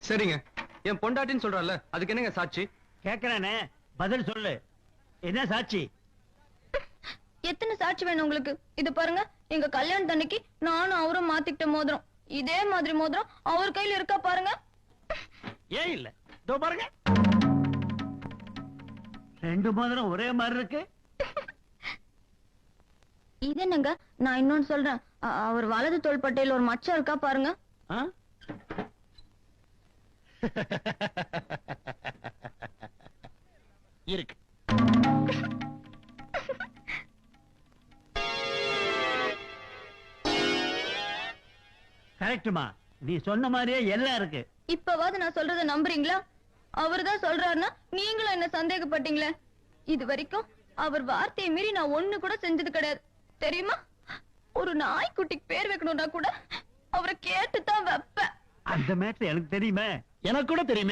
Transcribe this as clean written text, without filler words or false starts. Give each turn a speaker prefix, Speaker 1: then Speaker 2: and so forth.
Speaker 1: சரிங்க, என் பொண்டாட்டின்னு சொல்றல, அதுக்கு என்னங்க சாட்சி?
Speaker 2: கேக்குறானே, பதில் சொல்லு. என்ன சாட்சி?
Speaker 3: எத்தனை சாட்சி வேணும் உங்களுக்கு? இது பாருங்க, எங்க கல்யாணத்தன்னைக்கு நானும் அவரும் மாத்திக்கிட்ட மோதிரம். இதே மாதிரி மோதிரம் அவர் கையில இருக்கா பாருங்க.
Speaker 2: ஏன் இல்ல? இதோ பாருங்க, ரெண்டு மோதிரம் ஒரே மாதிரி இருக்கு.
Speaker 3: இது என்னங்க, நான் இன்னொன்னு சொல்றேன். அவர் வலது தோள்பட்டையில ஒரு மச்சம் இருக்கா பாருங்க.
Speaker 2: இருக்கு. கரெக்டுமா, நீ சொன்ன மாதிரியே எல்லாம் இருக்கு.
Speaker 3: இப்பவாது நான் சொல்றத நம்புறீங்களா? அவர்தான் சொல்றாருன்னா நீங்களும் என்ன சந்தேகப்பட்டீங்களே. இது வரைக்கும் அவர் வார்த்தையை மீறி நான் ஒண்ணு கூட செஞ்சது கிடையாது தெரியுமா? ஒரு நாய்க்குட்டிக்கு பேர் வைக்கணும்னா கூட அவரை கேட்டுதான் வைப்பேன்.
Speaker 2: அந்த மேட்டர் எனக்கு தெரியுமே, எனக்கு கூட தெரியுமே.